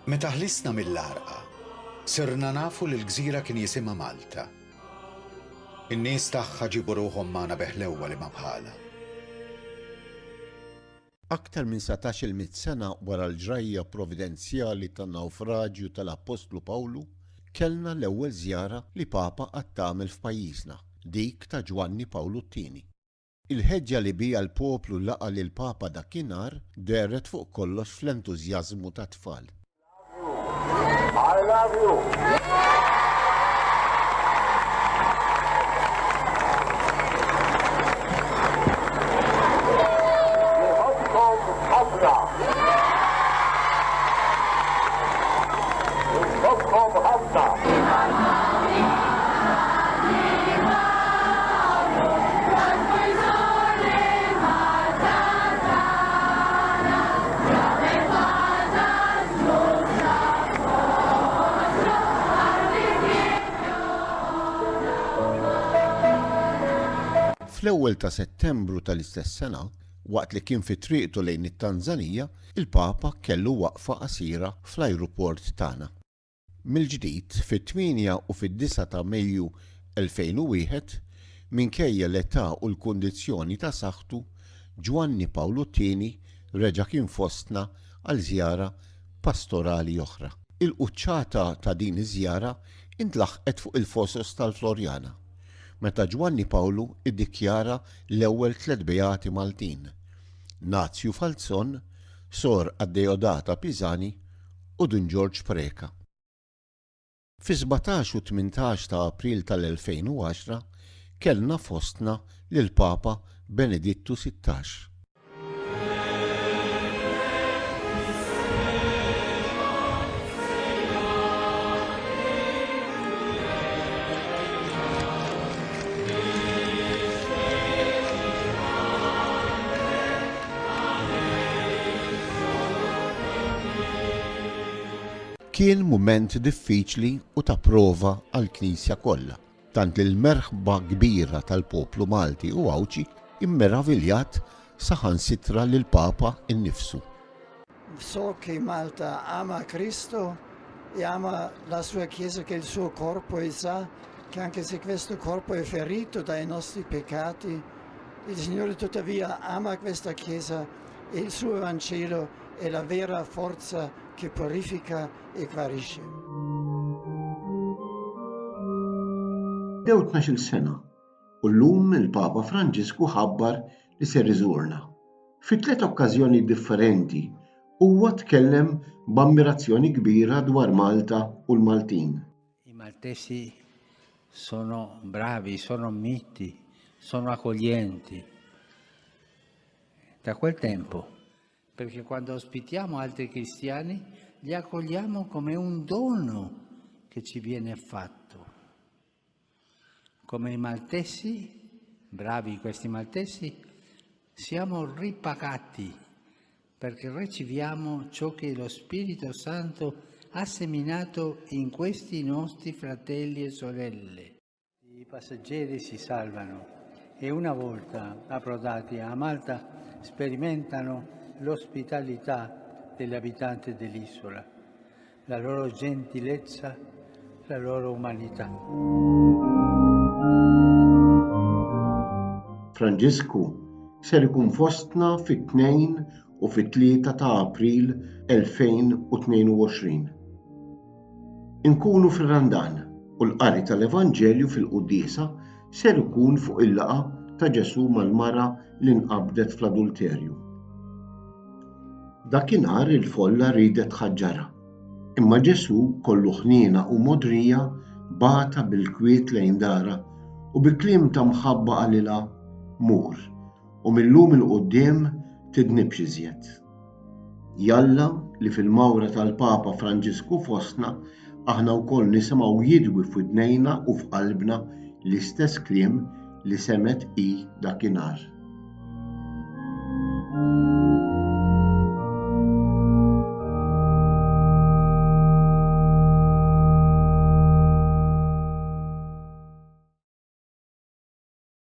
Meta ħlisna mill-għarqa, sirna nafu li l-gżira kien jisimha Malta. In-nies tagħha ġibu ruħhom magħna beħlewa li ma bħala. Aktar minn 17,000 sena wara l-ġrajja provvidenzjali tan-nawfraġġju tal-Apostlu Pawlu, kellna l-ewwel żjara li Papa qatt tagħmel f'pajjiżna, dik ta' Ġwanni Pawlu T. Il-ħeġġa li bija l-poplu laqa lil Papa dakinhar deret fuq kollox fl-entużjażmu tat-tfal. I love you. Fl-ewwel ta' Settembru tal-istess sena, waqt li kien fi triqtu lejn it-Tanzanija, il-Papa kellu waqfa qasira fl-ajruport tagħna. Mill-ġdid, fit-8 u fid-9 ta' Mejju 2001, minkejja l-età u l-kundizzjoni ta' saħħtu, Ġwanni Pawlu T reġa' kien fostna għal żjara pastorali oħra. Il-quċċata ta' din iż-żjara intlaħqet fuq il-fosos tal-Florjana, meta Ġwanni Pawlu iddikjara l-ewwel 3 beati Maltin, Nazju Falzon, Sor Addeodata Pisani u Dun George Preka. Fi 17 u 18 ta' April tal-2010 kellna fostna lil Papa Benedittu 16. Kien mument diffiċli u ta' prova għall-Knisja kollha, tant li l-merħba kbira tal-poplu Malti u Għawċi immeraviljat saħansitra lil Papa innifsu. So che Malta ama Cristo e ama la sua Chiesa, che il suo corpo, e sa che anche se questo corpo è ferito dai nostri peccati, il Signore tuttavia ama questa Chiesa e il suo Vangelo è la vera forza che purifica e guarisce. Dew 12 sena u llum il-Papa Franġisku ħabbar li ser iżurna. Fi 3 okkażjoni differenti huwa tkellem b'ammirazzjoni kbira dwar Malta u l-Maltin. I maltesi sono bravi, sono miti, sono accoglienti. Da quel tempo, perché quando ospitiamo altri cristiani li accogliamo come un dono che ci viene fatto. Come i maltesi, bravi questi maltesi, siamo ripagati perché riceviamo ciò che lo Spirito Santo ha seminato in questi nostri fratelli e sorelle. I passeggeri si salvano e una volta approdati a Malta sperimentano l'ospitalità degli abitanti dell'isola, la loro gentilezza, la loro umanità. Franġisku ser ikun fostna fit-2 u fit-3 ta' April 2022. Inkunu fir-Randan u l-qari tal-Evanġelju fil-Qudiesa ser ikun fuq il-laqa ta' Ġesu mal-mara li nqabdet fl-adulterju. Dakinhar il-folla ridet ħaġġara, imma Ġesu kollu ħniena u modrija bata bil-kwiet lejn dara u bi kliem ta' mħabba qalilha mur u millum il-qudiem tidnibx iżjed. Jalla li fil-mawra tal-Papa Franġisku fostna aħna wkoll nisimgħu jidwi f'widnejna u f'qalbna l-istess kliem li semet dakinhar.